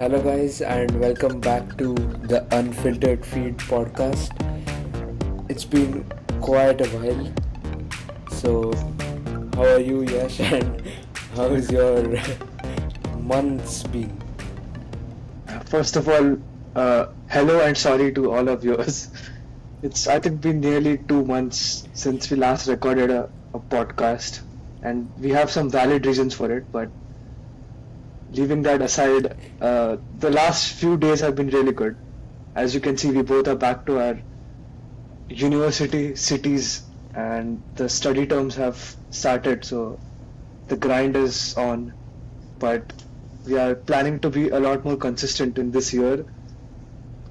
Hello, guys, and welcome back to the Unfiltered Feed podcast. It's been quite a while. So, how are you, Yash, and how is your months been? First of all, hello and sorry to all of yours. It's, I think, been nearly 2 months since we last recorded a podcast, and we have some valid reasons for it. But leaving that aside, the last few days have been really good. As you can see, we both are back to our university cities, and the study terms have started, so the grind is on. But we are planning to be a lot more consistent in this year,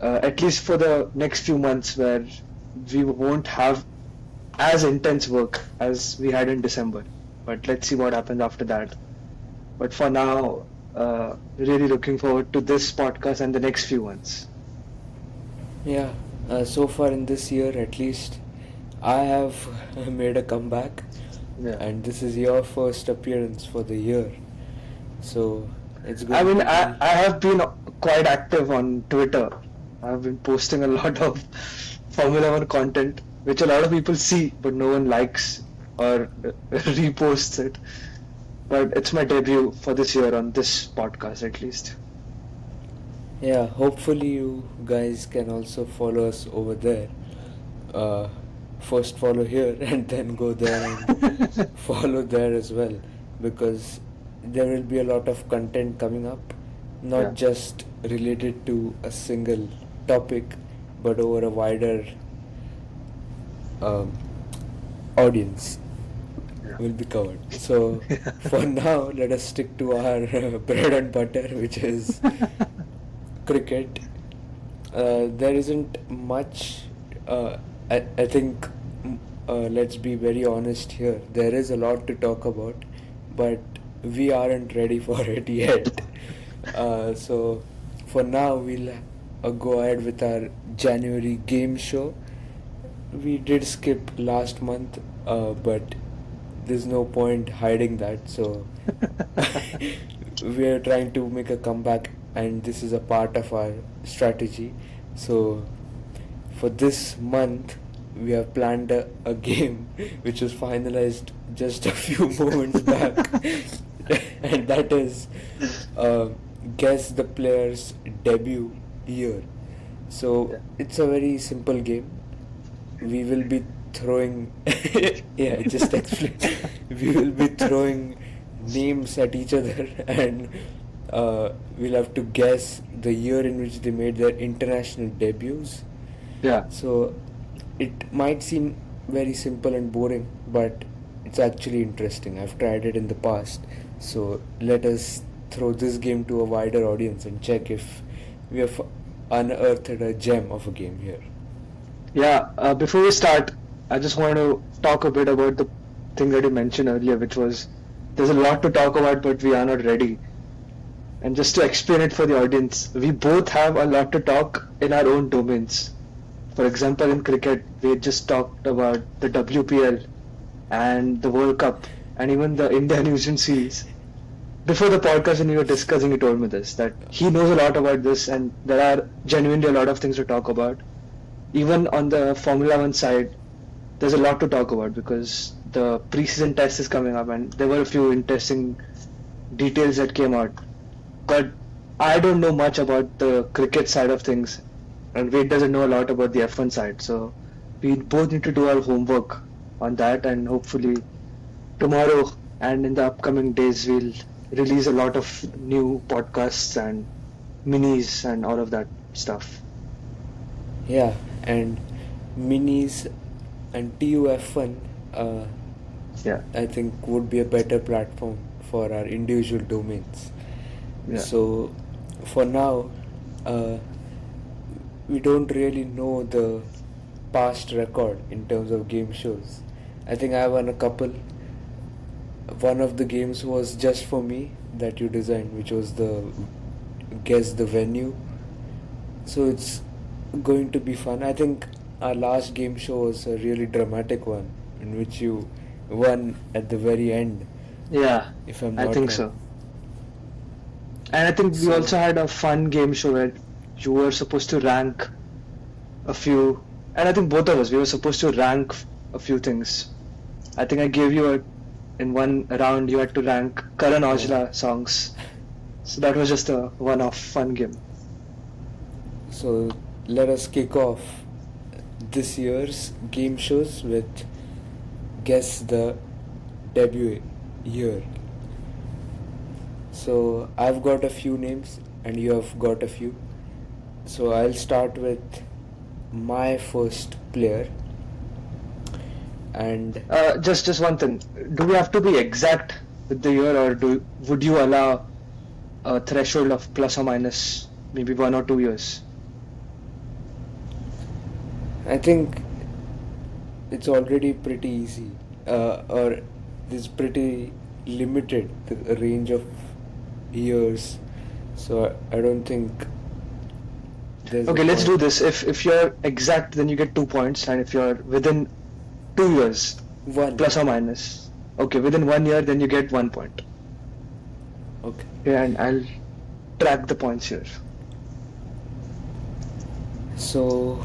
at least for the next few months, where we won't have as intense work as we had in December. But let's see what happens after that. But for now, really looking forward to this podcast and the next few ones. Yeah, so far in this year at least, I have made a comeback, Yeah. and this is your first appearance for the year. So, it's I going mean, to I have been quite active on Twitter. I've been posting a lot of Formula One content, which a lot of people see, but no one likes or reposts it. But it's my debut for this year on this podcast, at least. Yeah, hopefully you guys can also follow us over there. Uh, First follow here and then go there and follow there as well, because there will be a lot of content coming up, not Yeah. just related to a single topic, but over a wider um, audience Yeah. will be covered. So for now, let us stick to our bread and butter, which is cricket. There isn't much. I think. Let's be very honest here. There is a lot to talk about, but we aren't ready for it yet. So for now, we'll go ahead with our January game show. We did skip last month, but there's no point hiding that. So we are trying to make a comeback, and this is a part of our strategy. So for this month, we have planned a game which was finalized just a few moments back, and that is uh, guess the player's debut year. So Yeah. it's a very simple game. We will be throwing yeah, just explain. We will be throwing names at each other, and we'll have to guess the year in which they made their international debuts. Yeah. So it might seem very simple and boring, but it's actually interesting. I've tried it in the past. So let us throw this game to a wider audience and check if we have unearthed a gem of a game here. Yeah, before we start, I just want to talk a bit about the thing that you mentioned earlier, which was there's a lot to talk about, but we are not ready. And just to explain it for the audience, we both have a lot to talk in our own domains. For example, in cricket, we just talked about the WPL and the World Cup and even the India New Zealand series. Before the podcast, when we were discussing, he told me this, that he knows a lot about this, and there are genuinely a lot of things to talk about. Even on the Formula One side, there's a lot to talk about because the preseason test is coming up, and there were a few interesting details that came out. But I don't know much about the cricket side of things, and Wade doesn't know a lot about the F1 side. So we both need to do our homework on that, and hopefully tomorrow and in the upcoming days we'll release a lot of new podcasts and minis and all of that stuff. Yeah, and minis and TUF1, Yeah, I think would be a better platform for our individual domains. yeah, So for now, uh, we don't really know the past record in terms of game shows. I think I won a couple. One of the games was just for me that you designed, which was the guess the venue. So it's going to be fun. I think our last game show was a really dramatic one in which you won at the very end, yeah. if I'm I not think wrong. so. And I think we So, also had a fun game show where you were supposed to rank a few, and I think both of us, we were supposed to rank a few things. I think I gave you in one round, you had to rank Karan yeah. Aujla songs. So that was just a one-off fun game. So let us kick off this year's game shows with guess the debut year. So I've got a few names and you have got a few. So I'll start with my first player, and Just one thing. Do we have to be exact with the year, or would you allow a threshold of plus or minus maybe 1 or 2 years? I think it's already pretty easy, or it's pretty limited the range of years. So I don't think there's a Okay, let's do point. this. If you're exact, then you get 2 points, and if you're within 2 years, One. plus or minus. Okay, within 1 year, then you get 1 point. Okay. Okay, and I'll track the points here. So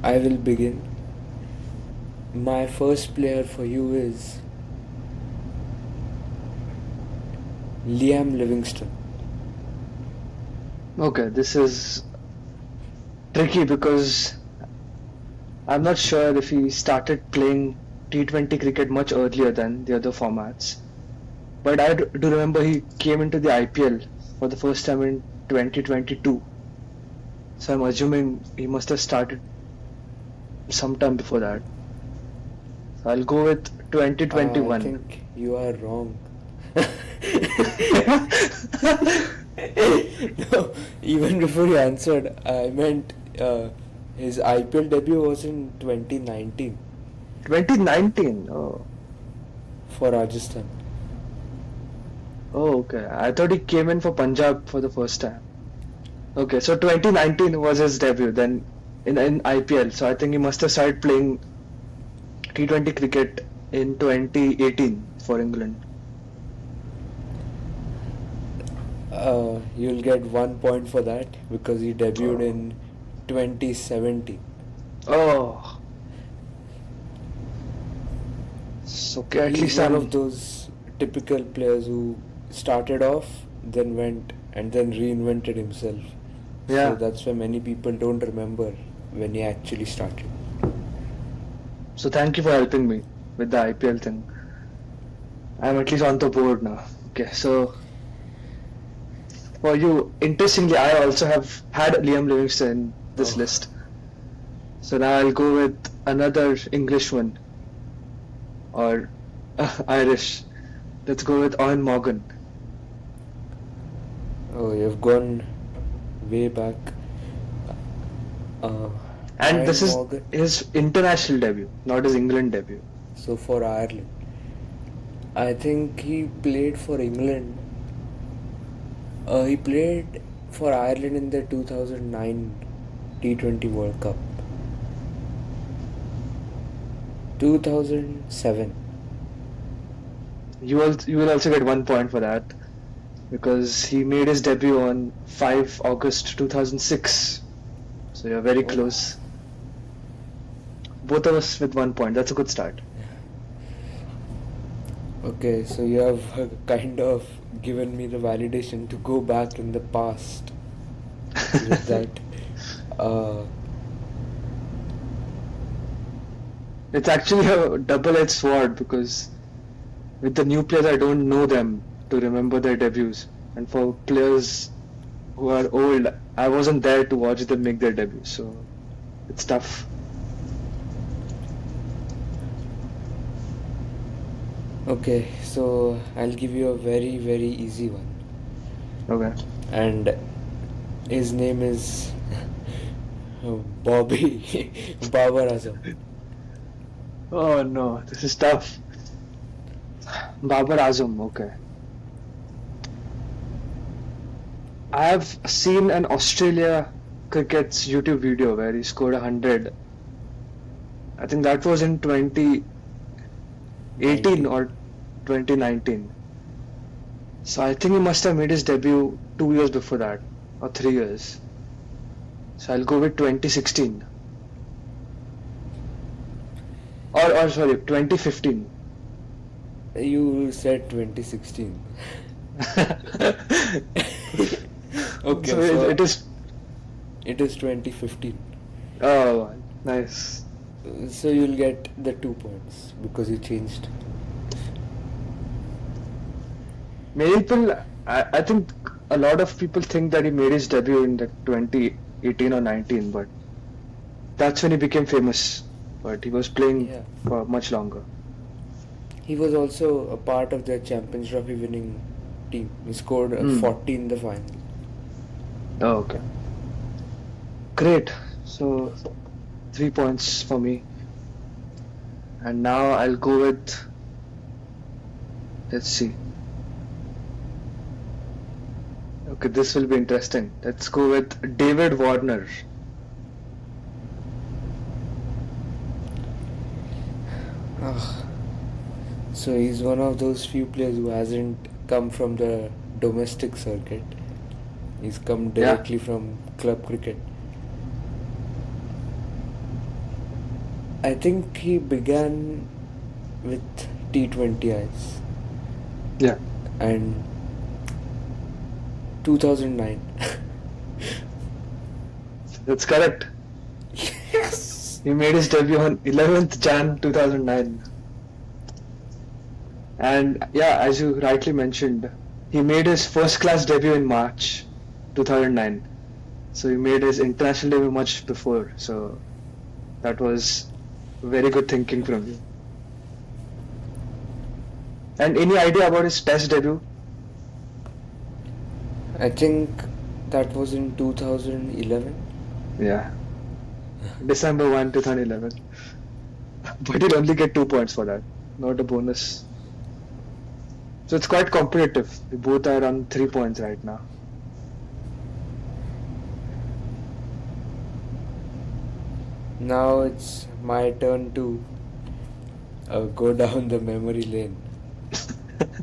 I will begin. My first player for you is Liam Livingston. Okay, this is tricky because I'm not sure if he started playing T20 cricket much earlier than the other formats. But I do remember he came into the IPL for the first time in 2022. So I'm assuming he must have started sometime before that. So I'll go with I 2021. think you are wrong. No, even before you answered, I meant his IPL debut was in 2019 2019. Oh. for Rajasthan. Oh, okay. I thought he came in for Punjab for the first time. Okay, so 2019 was his debut then in IPL. So I think he must have started playing T20 cricket in 2018 for England. You'll get 1 point for that because he debuted in 2017. Oh, so okay, at He's least one I'm. of those typical players who started off, then went and then reinvented himself. So Yeah. that's why many people don't remember when he actually started. So thank you for helping me with the IPL thing. I'm at least on the board now. Okay, so for you, interestingly, I also have had Liam Livingston in this Oh. list. So now I'll go with another English one or Irish. Let's go with Owen Morgan. Oh, you've gone way back. Uh, And this Ian is Morgan. his international debut, not his England debut. So for Ireland, I think he played for England. He played for Ireland in the 2009 T20 World Cup. 2007. You will also get 1 point for that because he made his debut on 5 August 2006. So you're very Oh. close. Both of us with 1 point. That's a good start. Okay, so you have kind of given me the validation to go back in the past with that. Uh, It's actually a double-edged sword because with the new players, I don't know them to remember their debuts. And for players who are old, I wasn't there to watch them make their debut. So it's tough. okay, so I'll give you a very, very easy one. Okay. And his name is Bobby Babar Azam. Oh no, this is tough. Babar Azam, okay. I have seen an Australia cricket's YouTube video where he scored 100. I think that was in 2018 or 2019. So I think he must have made his debut 2 years before that, or 3 years. So I'll go with 2016. Or sorry, 2015. You said 2016. Okay, So so it is. it is 2015. Oh, nice. So you'll get the 2 points because you changed. Many people, I think a lot of people think that he made his debut in like 2018 or 19, but that's when he became famous. But he was playing Yeah. for much longer. He was also a part of their Champions Trophy winning team. He scored Hmm. 40 in the final. Oh, okay. Great. So 3 points for me. And now I'll go with, let's see. Okay, this will be interesting. Let's go with David Warner. Ah, so he's one of those few players who hasn't come from the domestic circuit. He's come directly from club cricket. I think he began with T20Is Yeah, and 2009. that's correct. Yes! He made his debut on 11th Jan 2009. And yeah, as you rightly mentioned, he made his first class debut in March 2009. So he made his international debut much before. So that was very good thinking from you. And any idea about his test debut? I think that was in 2011. Yeah, December 1, 2011. But he'll only get 2 points for that, not a bonus. So it's quite competitive. We both are on 3 points right now. Now it's my turn to go down the memory lane,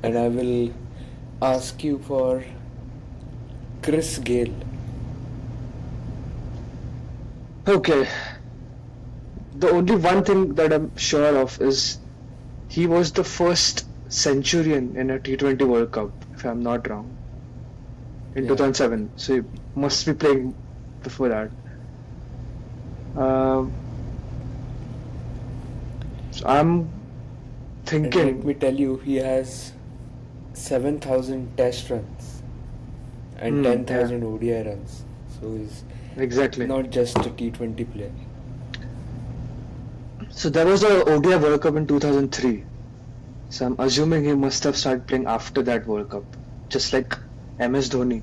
and I will ask you for Chris Gale. Okay. The only one thing that I'm sure of is he was the first centurion in a T20 World Cup, if I'm not wrong, in Yeah. 2007. So he must be playing before that. So I'm And let thinking, me tell you, he has 7,000 test runs and yeah, 10,000 ODI runs. So he's exactly. not just a T20 player. So there was a ODI World Cup in 2003. So I'm assuming he must have started playing after that World Cup, just like MS Dhoni.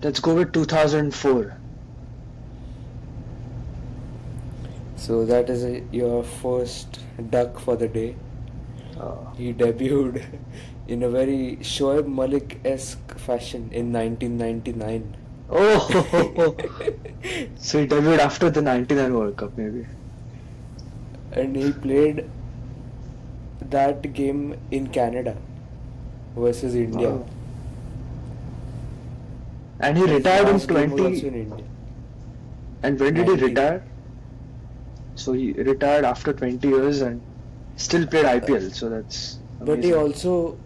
Let's go with 2004. So that is your first duck for the day. He debuted in a very Shoaib Malik-esque fashion in 1999. Oh, so he debuted after the 99 World Cup, maybe. And he played that game in Canada versus India. Wow. And he His retired in last game was 20. also in India. And when did he 19. retire? So he retired after 20 years and still played IPL. So that's But he amazing. also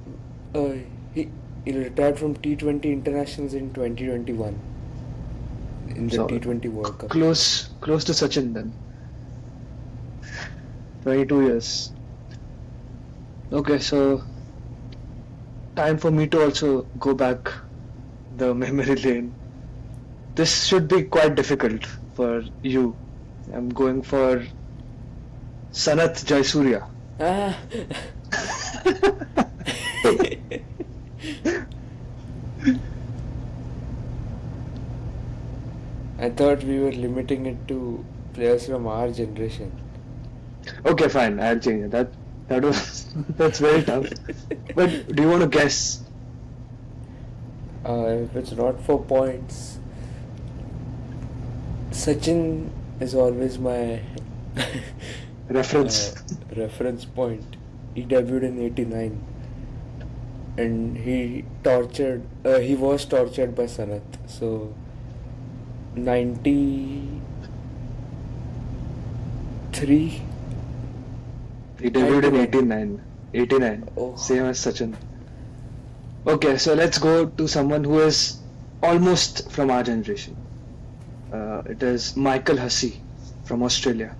he retired from T20 internationals in 2021 in the So, T20 World Cup. close to Sachin then. 22 years. Okay, so time for me to also go back the memory lane. This should be quite difficult for you. I'm going for Sanat Jayasuriya. Ah. I thought we were limiting it to players from our generation. Okay, fine. I'll change it. That was that's very tough. But do you want to guess? If it's not for points, Sachin is always my Reference. reference point. He debuted in '89. and he was tortured by Sanat. So 93. He debuted in 91. 89. Oh. Same as Sachin. Okay, so let's go to someone who is almost from our generation. It is Michael Hussey from Australia.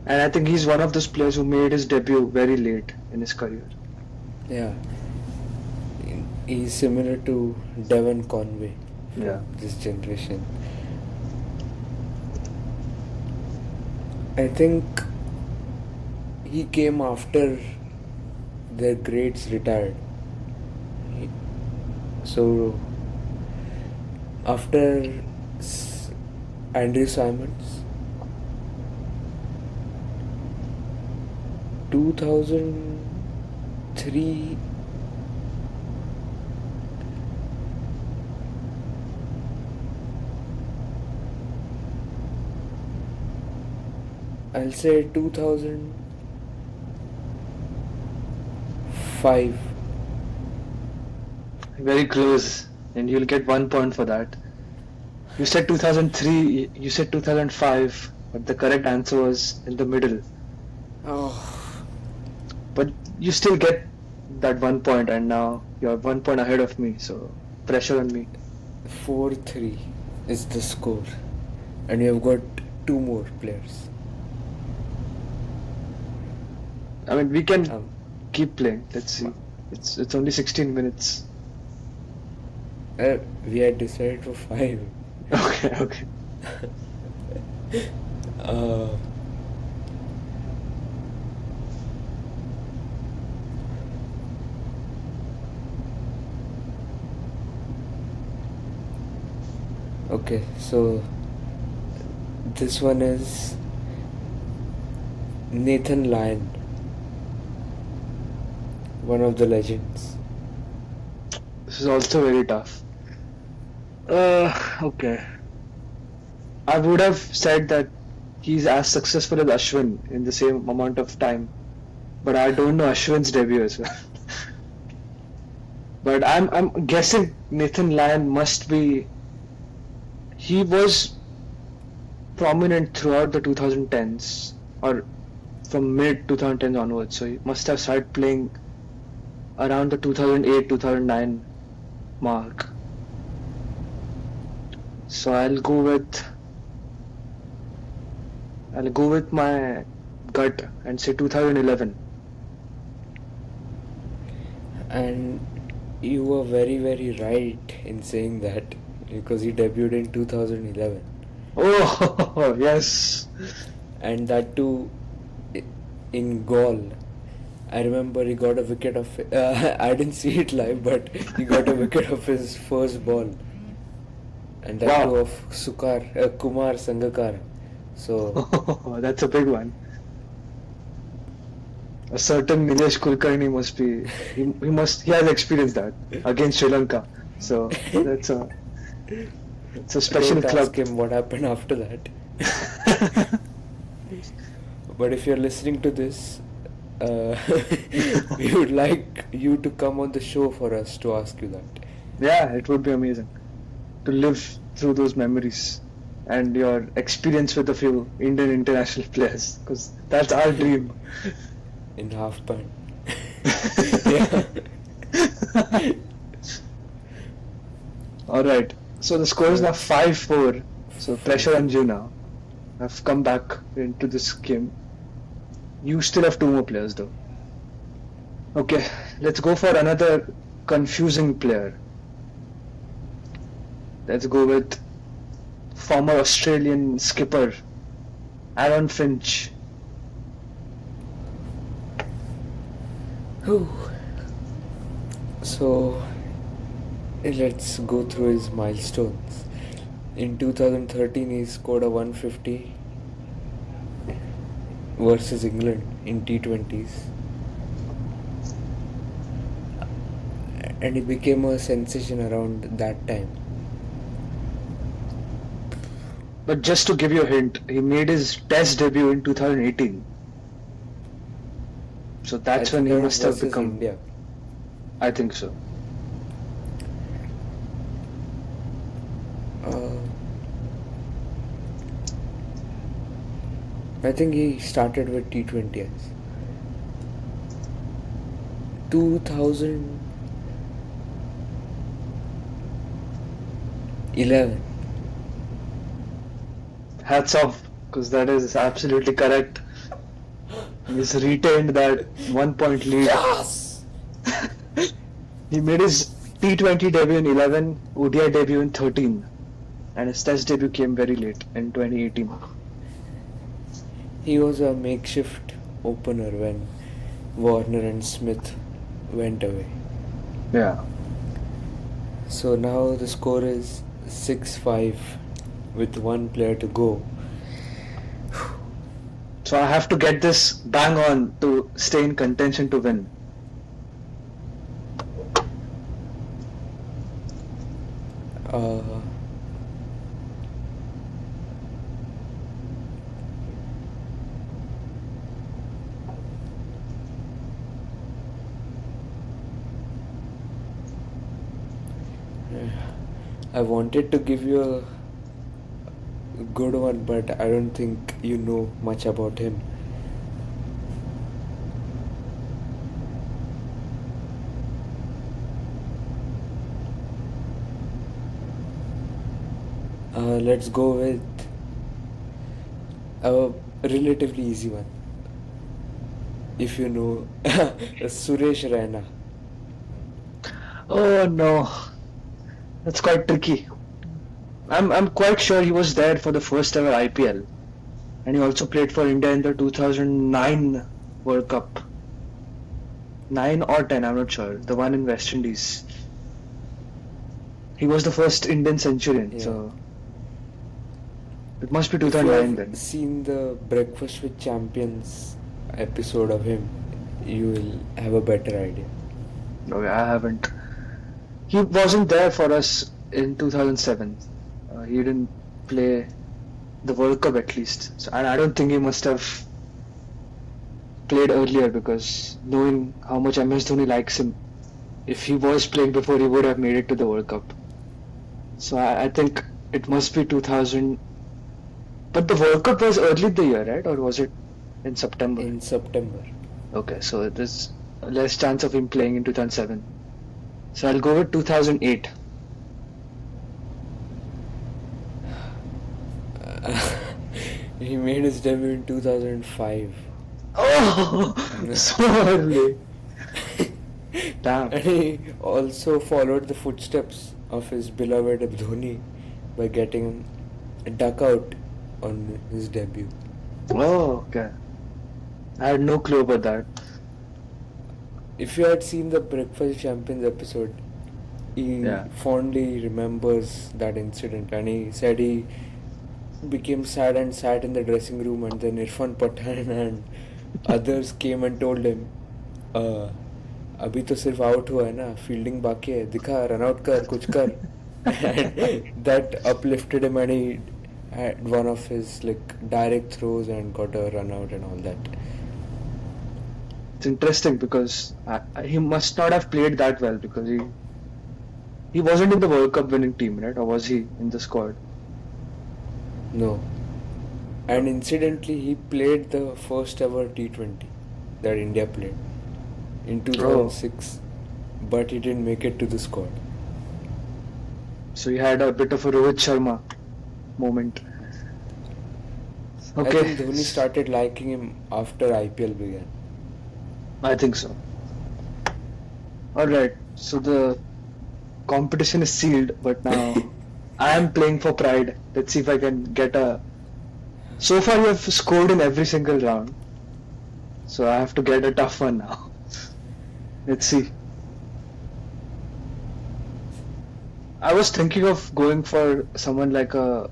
And I think he's one of those players who made his debut very late in his career. Yeah. He's similar to Devon Conway from Yeah. this generation. I think he came after their greats retired. So after Andrew Simons, 2003, I'll say 2005. Very close, and you'll get 1 point for that. You said 2003, you said 2005, but the correct answer was in the middle. Oh, But you still get that 1 point, and now you're 1 point ahead of me, so pressure on me. 4-3 is the score, and you have got two more players. I mean, we can Um, keep playing. Let's see. It's only 16 minutes. we had decided for 5. Okay, okay. Uh, okay, so this one is Nathan Lyon, one of the legends. This is also very tough. Okay. I would have said that he's as successful as Ashwin in the same amount of time, but I don't know Ashwin's debut as well. But I'm guessing Nathan Lyon must be. He was prominent throughout the 2010s, or from mid 2010s onwards. So he must have started playing around the 2008-2009 mark. So I'll go with my gut and say 2011. And you were very, very right in saying that because he debuted in 2011, Oh, yes. and that too in Gaul. I remember he got a wicket of. I didn't see it live, but he got a wicket of his first ball, and that Wow. too of Kumar Sangakkara. So That's a big one. A certain Nilesh Kulkarni must be. He has experienced that against Sri Lanka. So it's a special don't club. ask him what happened after that. But if you're listening to this, we would like you to come on the show for us to ask you that. Yeah, it would be amazing to live through those memories and your experience with a few Indian international players, because that's our dream. In half pant. Yeah. All right. So the score is now 5-4. So pressure on you now. I've come back into this game. You still have two more players though. Okay, let's go for another confusing player. Let's go with former Australian skipper Aaron Finch. Whew. So let's go through his milestones. In 2013, he scored a 150 versus England in T20s, and he became a sensation around that time. But just to give you a hint, he made his Test debut in 2018. So that's I when think he that must was have versus become. India. I think so. Uh, I think he started with T20s. 2011. Hats off, because that is absolutely correct. He's retained that 1 point lead. Yes! He made his T20 debut in 11, ODI debut in 13, and his Test debut came very late in 2018. He was a makeshift opener when Warner and Smith went away. Yeah. So now the score is 6-5 with one player to go. So I have to get this bang on to stay in contention to win. Uh, I wanted to give you a good one, but I don't think you know much about him. Let's go with a relatively easy one. If you know Suresh Raina. Oh no, that's quite tricky. I'm quite sure he was there for the first ever IPL, and he also played for India in the 2009 World Cup. 9 or 10, I'm not sure. The one in West Indies. He was the first Indian centurion, Yeah. so it must be If you 2009 have then. seen the Breakfast with Champions episode of him, you will have a better idea. No, I haven't. He wasn't there for us in 2007. He didn't play the World Cup at least. So, and I don't think he must have played earlier, because knowing how much MS Dhoni likes him, if he was playing before, he would have made it to the World Cup. So I think it must be 2000. But the World Cup was early in the year, right? Or was it in September? In September. Okay, so there's less chance of him playing in 2007. So I'll go with 2008. He made his debut in 2005. Oh, so early. Damn. And he also followed the footsteps of his beloved Dhoni by getting a duck out on his debut. Oh, okay. I had no clue about that. If you had seen the Breakfast Champions episode, he Yeah. fondly remembers that incident, and he said he became sad and sat in the dressing room, and then Irfan Pathan and others came and told him, अभी तो सिर्फ out हुआ है ना, fielding बाकी है, दिखा, run out कर, कुछ कर. And that uplifted him, and he had one of his like direct throws and got a run out and all that. It's interesting because he must not have played that well, because he wasn't in the World Cup winning team, right? Or was he in the squad? No. And incidentally, he played the first ever T20 that India played in 2006, but he didn't make it to the squad. So he had a bit of a Rohit Sharma moment. I Okay. think Dhoni started liking him after IPL began. I think so. Alright, so the competition is sealed, but now I am playing for pride. Let's see if I can get a. So far, you have scored in every single round, so I have to get a tough one now. Let's see. I was thinking of going for someone like a.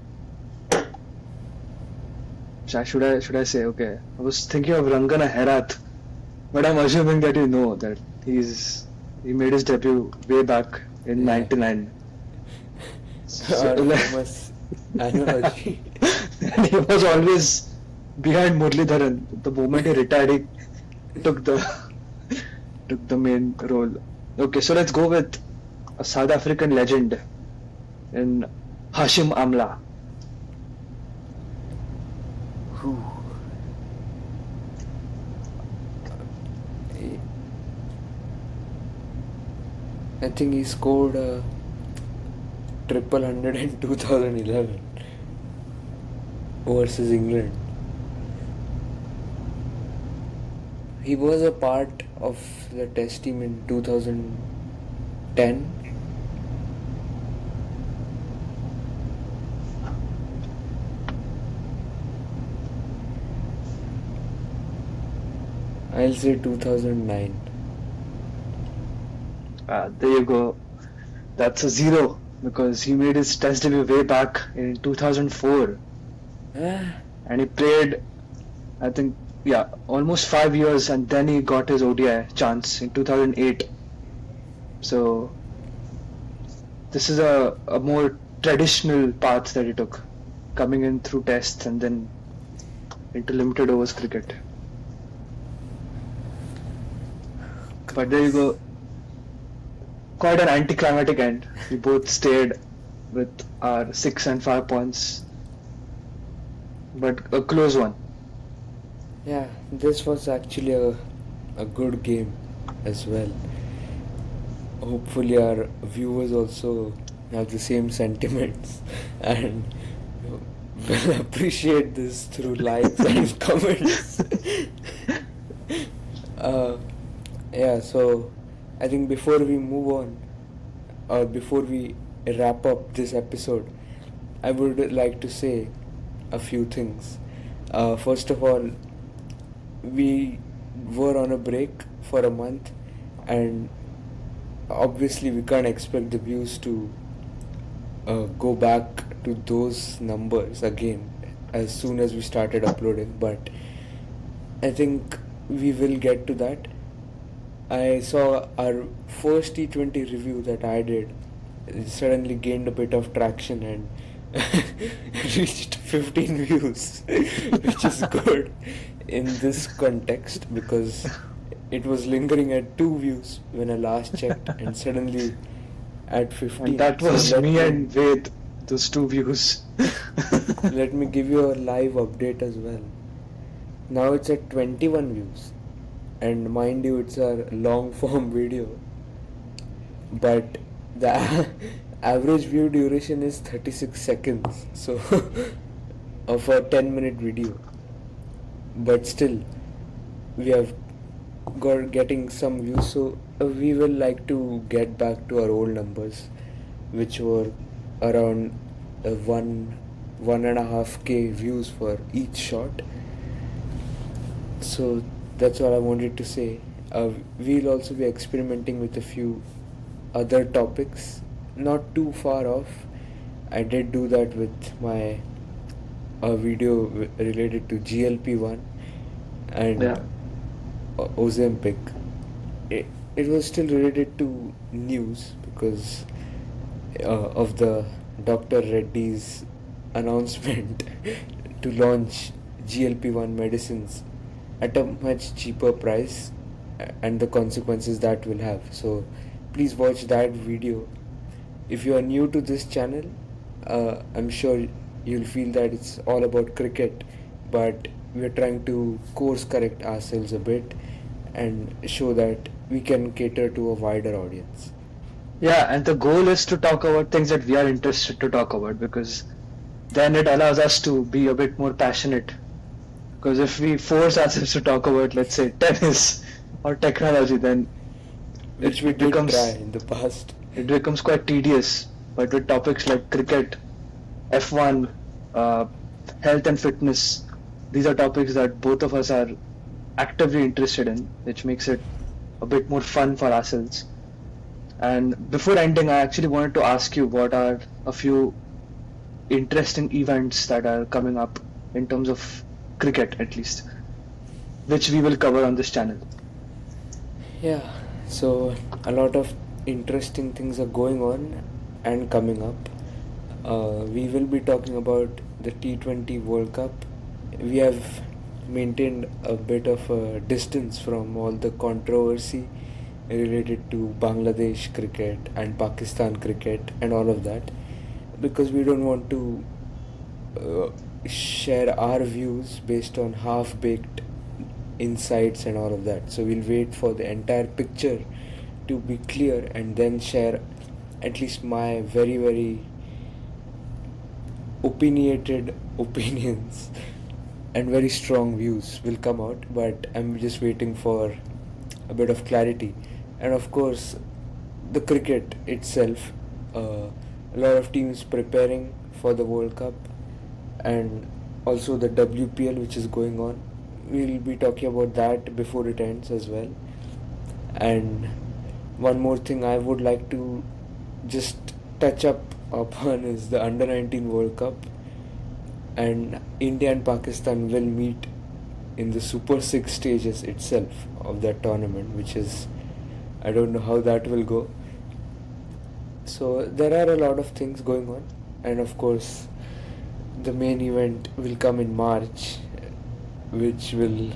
Should I say, okay? I was thinking of Rangana Herath, but I'm assuming that you know that he made his debut way back in Yeah. '99. Our famous analogy. And he was always behind Muralidharan. The moment he retired, he took the took the main role. Okay, so let's go with a South African legend in Hashim Amla. Whew. I think he scored a triple hundred in 2011 versus England. He was a part of the test team in 2010. I'll say 2009. There you go. That's a 0 because he made his test debut way back in 2004 and he played, I think, almost 5 years, and then he got his ODI chance in 2008. So this is a more traditional path that he took, coming in through tests and then into limited overs cricket. But there you go. Quite an anticlimactic end. We both stayed with our 6 and 5 points, but a close one. Yeah, this was actually a good game as well. Hopefully our viewers also have the same sentiments and will appreciate this through likes and comments. Yeah, so I think before we move on, or before we wrap up this episode, I would like to say a few things. First of all, we were on a break for a month, and obviously we can't expect the views to go back to those numbers again as soon as we started uploading, but I think we will get to that. I saw our first T20 review that I did suddenly gained a bit of traction and reached 15 views, which is good in this context because it was lingering at 2 views when I last checked and suddenly at 15. And that was So me and Ved, those 2 views. let me give you a live update as well. Now it's at 21 views, and mind you, it's a long form video, but the average view duration is 36 seconds, so of a 10-minute video, but still we have got getting some views, so we will like to get back to our old numbers, which were around 1.5k views for each shot. So that's all I wanted to say. We'll also be experimenting with a few other topics, not too far off. I did do that with my video related to GLP-1 and Ozempic. It was still related to news because of the Dr. Reddy's announcement to launch GLP-1 medicines at a much cheaper price and the consequences that will have. So please watch that video. If you are new to this channel, I'm sure you'll feel that it's all about cricket, but we're trying to course correct ourselves a bit and show that we can cater to a wider audience. Yeah, and the goal is to talk about things that we are interested to talk about, because then it allows us to be a bit more passionate. Because if we force ourselves to talk about, let's say, tennis or technology, then Which we did try in the past. It becomes quite tedious. But with topics like cricket, F1, health and fitness, these are topics that both of us are actively interested in, which makes it a bit more fun for ourselves. And before ending, I actually wanted to ask you what are a few interesting events that are coming up in terms of cricket, at least, which we will cover on this channel. Yeah, so a lot of interesting things are going on and coming up. We will be talking about the T20 World Cup. We have maintained a bit of a distance from all the controversy related to Bangladesh cricket and Pakistan cricket and all of that, because we don't want to share our views based on half-baked insights and all of that. So we'll wait for the entire picture to be clear and then share at least my very, very opinionated opinions and very strong views will come out, but I'm just waiting for a bit of clarity. And of course, the cricket itself, a lot of teams preparing for the World Cup, and also the WPL which is going on. We'll be talking about that before it ends as well. And one more thing I would like to just touch up upon is the Under 19 World Cup, and India and Pakistan will meet in the Super 6 stages itself of that tournament, which is, I don't know how that will go. So there are a lot of things going on, and of course the main event will come in March, which will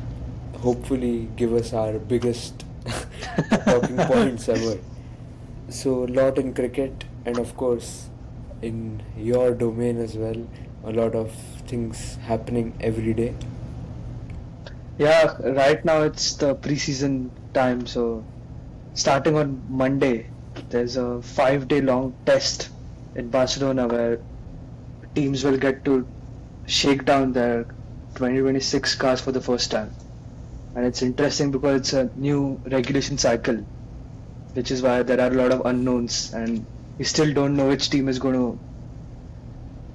hopefully give us our biggest talking points ever. So a lot in cricket, and of course in your domain as well, a lot of things happening every day. Yeah, right now it's the preseason time, so starting on Monday, there's a 5 day long test in Barcelona where teams will get to shake down their 2026 cars for the first time. And it's interesting because it's a new regulation cycle, which is why there are a lot of unknowns, and we still don't know which team is going to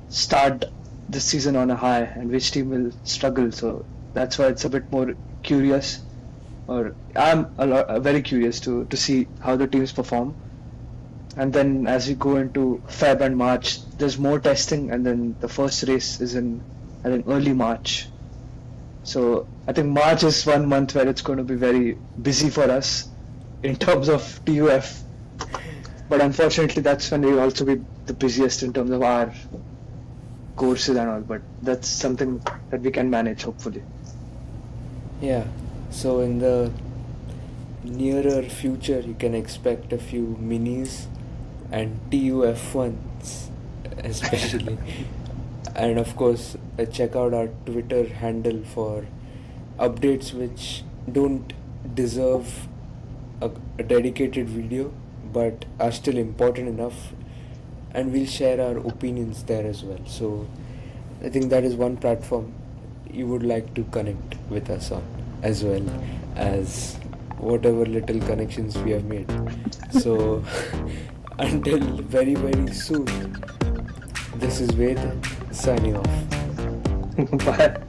start this season on a high and which team will struggle. So that's why it's a bit more curious, or I'm very curious to see how the teams perform. And then as we go into Feb and March, there's more testing, and then the first race is in, I think, early March. So I think March is one month where it's going to be very busy for us in terms of TUF. But unfortunately, that's when we'll also be the busiest in terms of our courses and all. But that's something that we can manage, hopefully. Yeah, so in the nearer future, you can expect a few minis and TUF1s, especially. And of course, check out our Twitter handle for updates which don't deserve a dedicated video but are still important enough, and we'll share our opinions there as well. So I think that is one platform you would like to connect with us on, as well as whatever little connections we have made. So until very, very soon, this is Ved signing off. Bye.